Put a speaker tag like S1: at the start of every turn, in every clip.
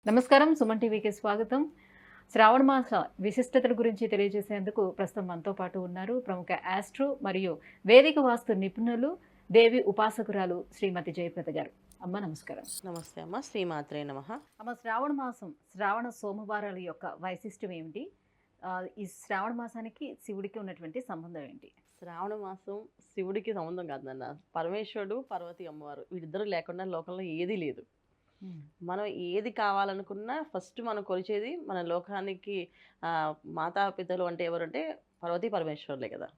S1: నమస్కారం. సుమన్ టీవీకి స్వాగతం. శ్రావణ మాస విశిష్టతల గురించి తెలియజేసేందుకు ప్రస్తుతం మనతో పాటు ఉన్నారు ప్రముఖ ఆస్ట్రో మరియు వేదిక వాస్తు నిపుణులు, దేవి ఉపాసకురాలు శ్రీమతి జయప్రద గారు. అమ్మ నమస్కారం.
S2: నమస్తే అమ్మ. శ్రీమాత్రే నమః.
S1: అమ్మ, శ్రావణ మాసం, శ్రావణ సోమవారాల యొక్క వైశిష్ట్యం ఏమిటి? ఈ శ్రావణ మాసానికి శివుడికి ఉన్నటువంటి సంబంధం ఏంటి?
S2: శ్రావణ మాసం శివుడికి సంబంధం కాదు నాన్న. పరమేశ్వరుడు, పార్వతి అమ్మవారు వీళ్ళిద్దరూ లేకుండా లోకంలో ఏదీ లేదు. మనం ఏది కావాలనుకున్నా ఫస్ట్ మనం కొలిచేది మన లోకానికి మాతాపితలు అంటే ఎవరంటే పార్వతీ పరమేశ్వరులే కదా.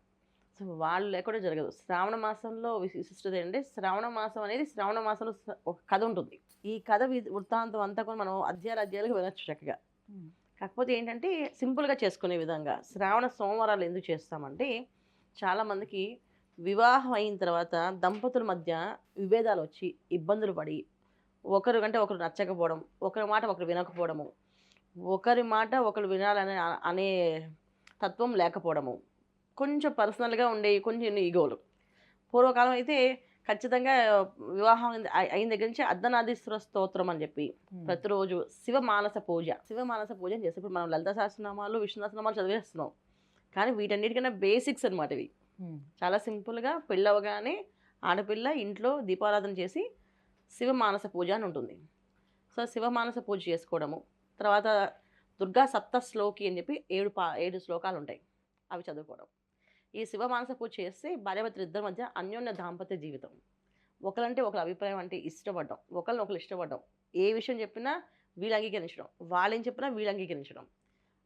S2: సో వాళ్ళు లేకుండా జరగదు. శ్రావణ మాసంలో విశిష్టత ఏంటంటే శ్రావణ మాసం అనేది శ్రావణ మాసంలో ఒక కథ ఉంటుంది. ఈ కథ వృత్తాంతం అంతా కూడా మనం అధ్యాయాలుగా వినొచ్చు చక్కగా. కాకపోతే ఏంటంటే సింపుల్గా చేసుకునే విధంగా శ్రావణ సోమవారాలు ఎందుకు చేస్తామంటే చాలామందికి వివాహం అయిన తర్వాత దంపతుల మధ్య విభేదాలు వచ్చి ఇబ్బందులు పడి ఒకరు కంటే ఒకరు నచ్చకపోవడం, ఒకరి మాట ఒకరు వినకపోవడము, ఒకరి మాట ఒకరు వినాలనే అనే తత్వం లేకపోవడము, కొంచెం పర్సనల్గా ఉండే కొంచెం ఈగోలు. పూర్వకాలం అయితే ఖచ్చితంగా వివాహం అయిన దగ్గర నుంచి అర్ధనారీశ్వర స్తోత్రం అని చెప్పి ప్రతిరోజు శివమానస పూజ అని చేస్తే ఇప్పుడు మనం లలిత సహస్రనామాలు, విష్ణు సహస్రనామాలు చదివేస్తున్నాం. కానీ వీటన్నిటికన్నా బేసిక్స్ అనమాట ఇవి. చాలా సింపుల్గా పెళ్ళవగానే ఆడపిల్ల ఇంట్లో దీపారాధన చేసి శివమానస పూజ అని ఉంటుంది. సో శివమానస పూజ చేసుకోవడము, తర్వాత దుర్గా సప్తశ్లోకి అని చెప్పి 7 శ్లోకాలు ఉంటాయి, అవి చదువుకోవడం. ఈ శివమానస పూజ చేస్తే భార్యాభర్తలు ఇద్దరి మధ్య అన్యోన్య దాంపత్య జీవితం. ఒకరంటే ఒకరి అభిప్రాయం అంటే ఇష్టపడడం, ఒకరిని ఒకరు ఇష్టపడడం, ఏ విషయం చెప్పినా వీళ్ళు అంగీకరించడం, వాళ్ళేం చెప్పినా వీళ్ళు అంగీకరించడం,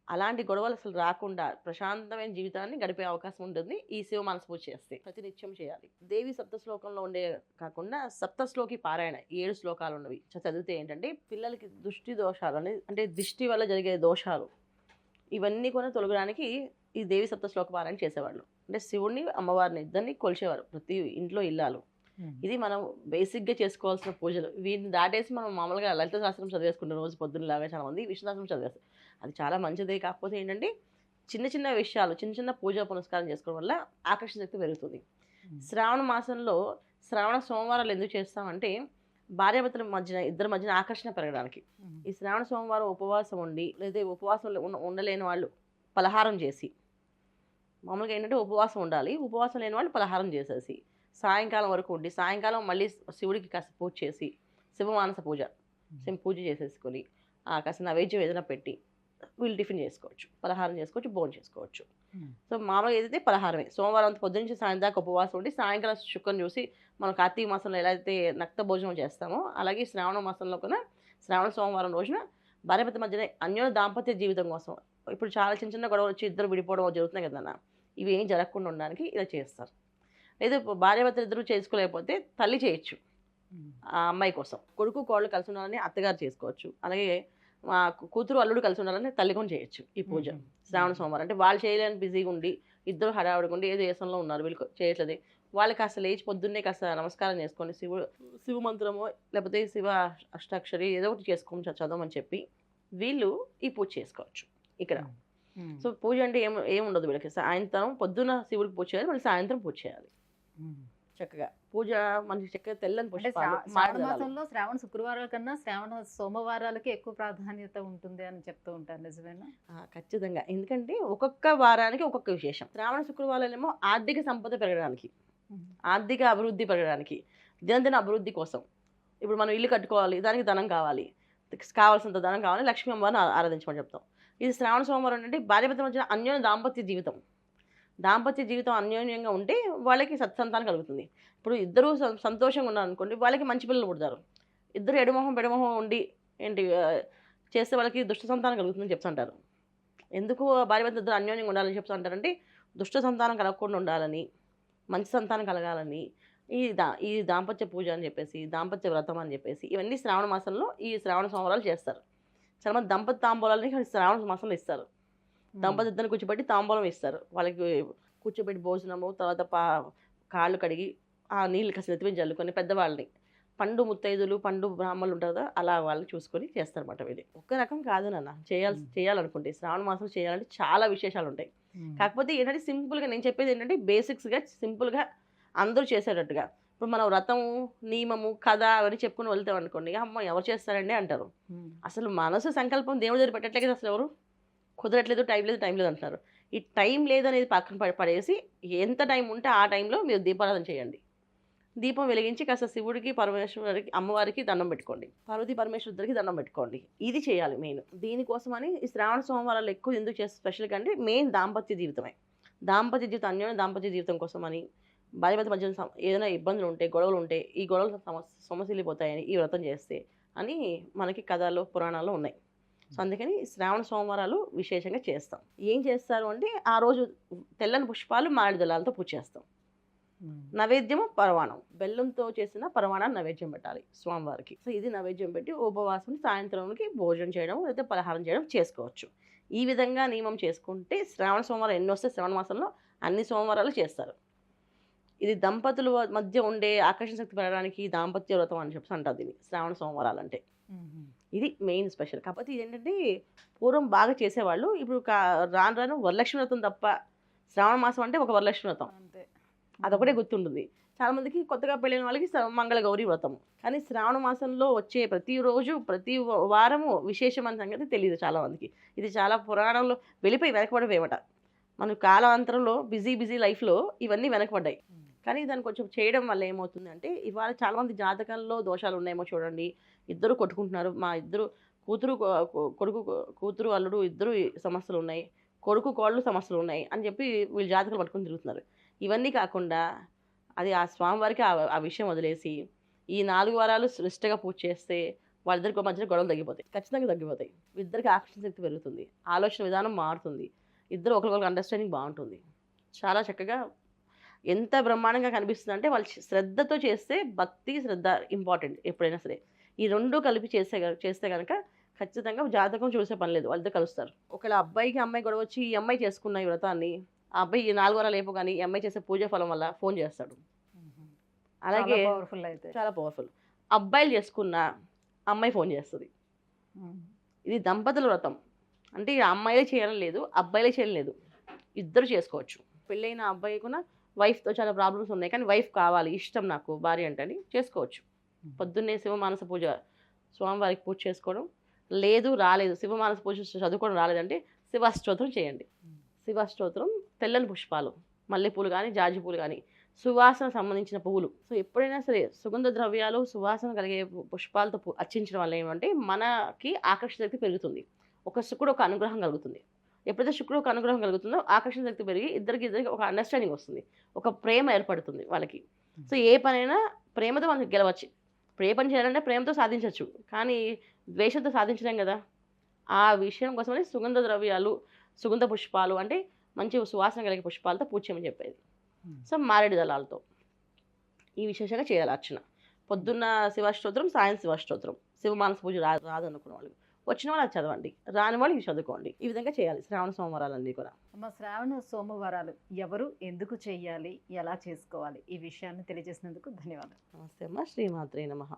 S2: అలాంటి గొడవలు అసలు రాకుండా ప్రశాంతమైన జీవితాన్ని గడిపే అవకాశం ఉంటుంది ఈ శివ మనసు పూజ చేస్తే. ప్రతినిత్యం చేయాలి. దేవి సప్త శ్లోకంలో ఉండే కాకుండా సప్తశ్లోకి పారాయణ 7 శ్లోకాలు ఉన్నవి చదివితే ఏంటంటే పిల్లలకి దృష్టి దోషాలు అంటే దిష్టి వల్ల జరిగే దోషాలు ఇవన్నీ కూడా తొలగడానికి ఈ దేవి సప్త శ్లోక పారాయణ చేసేవాళ్ళు. అంటే శివుడిని అమ్మవారిని ఇద్దరిని కొలిచేవారు ప్రతి ఇంట్లో ఇల్లాలు. ఇది మనం బేసిక్గా చేసుకోవాల్సిన పూజలు. వీటిని దాటేసి మనం మామూలుగా లలిత శాస్త్రం చదివేసుకుంటాం రోజు పొద్దున్నలాగా. చాలామంది విష్ణుశాస్త్రం చదివేస్తారు, అది చాలా మంచిదే. కాకపోతే ఏంటంటే చిన్న చిన్న విషయాలు, చిన్న చిన్న పూజా పునస్కారం చేసుకోవడం వల్ల ఆకర్షణ శక్తి పెరుగుతుంది. శ్రావణ మాసంలో శ్రావణ సోమవారాలు ఎందుకు చేస్తామంటే భార్యాభర్తల మధ్యన ఇద్దరి మధ్యన ఆకర్షణ పెరగడానికి. ఈ శ్రావణ సోమవారం ఉపవాసం ఉండి లేదా ఉపవాసం ఉండలేని వాళ్ళు పలహారం చేసి, మామూలుగా ఏంటంటే ఉపవాసం ఉండాలి, ఉపవాసం లేని వాళ్ళు పలహారం చేసేసి సాయంకాలం వరకు ఉండి సాయంకాలం మళ్ళీ శివుడికి కాస్త పూజ చేసి శివమానస పూజ పూజ చేసేసుకొని కాస్త నైవేద్యం ఏదైనా పెట్టి వీళ్ళు టిఫిన్ చేసుకోవచ్చు, పలహారం చేసుకోవచ్చు, భోజనం చేసుకోవచ్చు. సో మామూలుగా ఏదైతే పలహారమే. సోమవారం అంతా పొద్దున్న నుంచి సాయంత్రం దాకా ఉపవాసం ఉండి సాయంకాలం శుక్రం చూసి మనం కార్తీక మాసంలో ఎలా అయితే నక్త భోజనం చేస్తామో అలాగే శ్రావణ మాసంలో కూడా శ్రావణ సోమవారం రోజున భార్యాభర్త మధ్యన అన్యోన్య దాంపత్య జీవితం కోసం. ఇప్పుడు చాలా చిన్న చిన్న గొడవలు వచ్చి ఇద్దరు విడిపోవడం జరుగుతున్నాయి కదన్నా, ఇవి ఏం జరగకుండా ఉండడానికి ఇలా చేస్తారు. లేదా భార్యాభర్తలు ఇద్దరు చేసుకోలేకపోతే తల్లి చేయొచ్చు ఆ అమ్మాయి కోసం. కొడుకు కోళ్ళు కలిసి ఉండాలని అత్తగారు చేసుకోవచ్చు, అలాగే మా కూతురు అల్లుడు కలిసి ఉండాలని తల్లి కూడా చేయొచ్చు ఈ పూజ శ్రావణ సోమవారం. అంటే వాళ్ళు చేయలేని బిజీగా ఉండి ఇద్దరు హడావిడిగా ఉండి ఏ దేశంలో ఉన్నారు వీళ్ళు చేయట్లేదు, వాళ్ళు కాస్త లేచి పొద్దున్నే కాస్త నమస్కారం చేసుకోండి, శివ మంత్రమో లేకపోతే శివ అష్టాక్షరి ఏదో ఒకటి చేసుకోమని చదవమని చెప్పి వీళ్ళు ఈ పూజ చేసుకోవచ్చు ఇక్కడ. సో పూజ అంటే ఏముండదు వీళ్ళకి. సాయంత్రం పొద్దున్న శివుడికి పూజ చేయాలి, మళ్ళీ సాయంత్రం పూజ చేయాలి చక్కగా. పూజ మనకి చక్కగా తెల్లని
S1: మాసంలో శ్రావణ శుక్రవారాల కన్నా శ్రావణ సోమవారాలకి ఎక్కువ ప్రాధాన్యత ఉంటుంది అని చెప్తూ ఉంటారు, నిజమేనా?
S2: ఖచ్చితంగా. ఎందుకంటే ఒక్కొక్క వారానికి ఒక్కొక్క విశేషం. శ్రావణ శుక్రవారాలేమో ఆర్థిక సంపద పెరగడానికి, ఆర్థిక అభివృద్ధి పెరగడానికి, దినదిన అభివృద్ధి కోసం. ఇప్పుడు మనం ఇల్లు కట్టుకోవాలి, దానికి ధనం కావాలి, కావాల్సినంత ధనం కావాలి, లక్ష్మీ అమ్మవారిని ఆరాధించమని చెప్తాం. ఇది శ్రావణ సోమవారం అంటే భార్యాభర్తల మధ్య అన్యోన్య దాంపత్య జీవితం అన్యోన్యంగా ఉంటే వాళ్ళకి సత్సంతానం కలుగుతుంది. ఇప్పుడు ఇద్దరు సంతోషంగా ఉన్నారనుకోండి, వాళ్ళకి మంచి పిల్లలు పుడతారు. ఇద్దరు ఎడమొహం ఉండి ఏంటి చేస్తే వాళ్ళకి దుష్ట సంతానం కలుగుతుందని చెప్తుంటారు. ఎందుకు భార్యాభర్తలు ఇద్దరు అన్యోన్యంగా ఉండాలని చెప్తుంటారంటే దుష్ట సంతానం కలగకుండా ఉండాలని, మంచి సంతానం కలగాలని ఈ దాంపత్య పూజ అని చెప్పేసి, దాంపత్య వ్రతం అని చెప్పేసి ఇవన్నీ శ్రావణ మాసంలో ఈ శ్రావణ సోమవారాలు చేస్తారు. చాలామంది దంపతి తాంబూలాలని శ్రావణ మాసంలో ఇస్తారు. దంపతి ఇద్దరిని కూర్చోబెట్టి తాంబూలం ఇస్తారు. వాళ్ళకి కూర్చోబెట్టి భోజనము, తర్వాత కాళ్ళు కడిగి ఆ నీళ్ళు కాస్త నెత్తిమీద చల్లుకొని పెద్దవాళ్ళని, పండు ముత్తైదులు పండు బ్రాహ్మణులు ఉంటారు కదా, అలా వాళ్ళు చూసుకొని చేస్తారన్నమాట. వీళ్ళు ఒక్క రకం కాదు నాన్న చేయాలనుకుంటే శ్రావణ మాసం చేయాలంటే చాలా విశేషాలు ఉంటాయి. కాకపోతే ఏంటంటే సింపుల్గా నేను చెప్పేది ఏంటంటే బేసిక్స్గా సింపుల్గా అందరూ చేసేటట్టుగా ఇప్పుడు మనం వ్రతము, నియమము, కథ అవన్నీ చెప్పుకొని వెళ్తాం అనుకోండి, అమ్మ ఎవరు చేస్తారండి అంటారు. అసలు మనసు సంకల్పం దేవుడి దగ్గర పెట్టట్లే కదా అసలు ఎవరు. కుదరట్లేదు, టైం లేదు అంటున్నారు. ఈ టైం లేదనేది పక్కన పడేసి ఎంత టైం ఉంటే ఆ టైంలో మీరు దీపారాధన చేయండి. దీపం వెలిగించి కాస్త శివుడికి, పరమేశ్వరుడికి, అమ్మవారికి దండం పెట్టుకోండి. పార్వతీ పరమేశ్వరుడికి దండం పెట్టుకోండి. ఇది చేయాలి మెయిన్. దీనికోసమని ఈ శ్రావణ సోమవారాలు ఎక్కువ ఎందుకు చేస్తే స్పెషల్గా అంటే మెయిన్ దాంపత్య జీవితమే. దాంపత్య జీవితం, అన్యోన్య దాంపత్య జీవితం కోసమని, భార్యాభర్త మధ్య ఏదైనా ఇబ్బందులు ఉంటే, గొడవలు ఉంటే, ఈ గొడవలు సమస్యలిపోతాయని ఈ వ్రతం చేస్తే అని మనకి కథలు, పురాణాల్లో ఉన్నాయి. సో అందుకని శ్రావణ సోమవారాలు విశేషంగా చేస్తాం. ఏం చేస్తారు అంటే ఆ రోజు తెల్లని పుష్పాలు, మామిడి దళాలతో పూజ చేస్తాం. నైవేద్యము పరవాణం, బెల్లంతో చేసిన పరవాణాన్ని నైవేద్యం పెట్టాలి స్వామివారికి. సో ఇది నైవేద్యం పెట్టి ఉపవాసం సాయంత్రంకి భోజనం చేయడం లేదా పలహారం చేయడం చేసుకోవచ్చు. ఈ విధంగా నియమం చేసుకుంటే శ్రావణ సోమవారం ఎన్ని వస్తే శ్రావణ మాసంలో అన్ని సోమవారాలు చేస్తారు. ఇది దంపతుల మధ్య ఉండే ఆకర్షణ శక్తి పెరగడానికి దాంపత్య వ్రతం అని చెప్పి అంటారు దీన్ని, శ్రావణ సోమవారాలు అంటే. ఇది మెయిన్ స్పెషల్. కాకపోతే ఇదేంటంటే పూర్వం బాగా చేసేవాళ్ళు, ఇప్పుడు రాను రాను వరలక్ష్మి వ్రతం తప్ప, శ్రావణ మాసం అంటే ఒక వరలక్ష్మి వ్రతం అంతే, అదొకటే గుర్తుంటుంది. చాలామందికి కొత్తగా పెళ్ళిన వాళ్ళకి మంగళగౌరి వ్రతం. కానీ శ్రావణ మాసంలో వచ్చే ప్రతిరోజు ప్రతి వారము విశేషమైన సంగతి తెలియదు చాలామందికి. ఇది చాలా పురాణంలో వెళ్ళిపోయి వెనకబడిపోయేవట. మన కాలాంతరంలో బిజీ లైఫ్లో ఇవన్నీ వెనకబడ్డాయి. కానీ దాన్ని కొంచెం చేయడం వల్ల ఏమవుతుందంటే ఇవాళ చాలామంది జాతకంలో దోషాలు ఉన్నాయేమో చూడండి. ఇద్దరు కొట్టుకుంటున్నారు, మా ఇద్దరు కూతురు అల్లుడు ఇద్దరు సమస్యలు ఉన్నాయి, కొడుకు కోళ్ళు సమస్యలు ఉన్నాయి అని చెప్పి వీళ్ళు జాతకాలు పట్టుకొని తిరుగుతున్నారు. ఇవన్నీ కాకుండా అది ఆ స్వామివారికి ఆ విషయం వదిలేసి ఈ 4 వారాలు నిష్టగా పూజ చేస్తే వాళ్ళిద్దరికి మధ్యలో గొడవలు తగ్గిపోతాయి, ఖచ్చితంగా తగ్గిపోతాయి. ఇద్దరికి ఆకర్షణ శక్తి పెరుగుతుంది, ఆలోచన విధానం మారుతుంది, ఇద్దరు ఒకరికొకరికి అండర్స్టాండింగ్ బాగుంటుంది. చాలా చక్కగా ఎంత బ్రహ్మాండంగా కనిపిస్తుంది అంటే వాళ్ళు శ్రద్ధతో చేస్తే, భక్తి శ్రద్ధ ఇంపార్టెంట్ ఎప్పుడైనా సరే. ఈ రెండు కలిపి చేస్తే కనుక ఖచ్చితంగా జాతకం చూసే పని లేదు, వాళ్ళిద్దరు కలుస్తారు. ఒకవేళ అబ్బాయికి అమ్మాయి గొడవ వచ్చి ఈ అమ్మాయి చేసుకున్న ఈ వ్రతాన్ని ఆ అబ్బాయి ఈ 4 వారాలు లేపు కానీ ఈ అమ్మాయి చేసే పూజ ఫలం వల్ల ఫోన్ చేస్తాడు. అలాగే చాలా పవర్ఫుల్. అబ్బాయిలు చేసుకున్న అమ్మాయి ఫోన్ చేస్తుంది. ఇది దంపతుల వ్రతం అంటే అమ్మాయిలే చేయాలని లేదు, అబ్బాయిలే చేయడం లేదు, ఇద్దరు చేసుకోవచ్చు. పెళ్ళైన అబ్బాయి కూడా వైఫ్తో చాలా ప్రాబ్లమ్స్ ఉన్నాయి, కానీ వైఫ్ కావాలి, ఇష్టం నాకు భార్య అంటే అని చేసుకోవచ్చు. పొద్దున్నే శివమానస పూజ స్వామివారికి పూజ చేసుకోవడం, లేదు రాలేదు శివమానస పూజ చదువుకోవడం రాలేదంటే శివాష్టోత్రం చేయండి. శివాష్టోత్రం, తెల్లని పుష్పాలు, మల్లెపూలు కానీ జాజి పూలు కానీ, సువాసన సంబంధించిన పువ్వులు. సో ఎప్పుడైనా సరే సుగంధ ద్రవ్యాలు, సువాసన కలిగే పుష్పాలతో అర్చించడం వల్ల ఏమంటే మనకి ఆకర్షణ శక్తి పెరుగుతుంది, ఒక శుక్రుడు ఒక అనుగ్రహం కలుగుతుంది. ఎప్పుడైతే శుక్రుడు ఒక అనుగ్రహం కలుగుతుందో ఆకర్షణ శక్తి పెరిగి ఇద్దరికి ఒక అండర్స్టాండింగ్ వస్తుంది, ఒక ప్రేమ ఏర్పడుతుంది వాళ్ళకి. సో ఏ పనైనా ప్రేమతో మనకి గెలవచ్చు. ఇప్పుడు ఏ పని చేయాలంటే ప్రేమతో సాధించవచ్చు, కానీ ద్వేషంతో సాధించలేం కదా. ఆ విషయం కోసమని సుగంధ ద్రవ్యాలు, సుగంధ పుష్పాలు అంటే మంచి సువాసన కలిగే పుష్పాలతో పూజ చేయమని చెప్పేది. సో మారేడు దళాలతో ఈ విశేషంగా చేయాలి అర్చన. పొద్దున్న శివాష్టోత్రం, సాయం శివాష్టోత్రం. శివమానస పూజ రాదనుకున్న వాళ్ళు వచ్చిన వాళ్ళు అది చదవండి, రాని వాళ్ళు ఇవి చదువుకోండి. ఈ విధంగా చేయాలి శ్రావణ సోమవారాలన్నీ కూడా.
S1: అమ్మ, శ్రావణ సోమవారాలు ఎవరు ఎందుకు చేయాలి, ఎలా చేసుకోవాలి, ఈ విషయాన్ని తెలియజేసినందుకు ధన్యవాదాలు.
S2: నమస్తే అమ్మ. శ్రీమాత్రే నమః.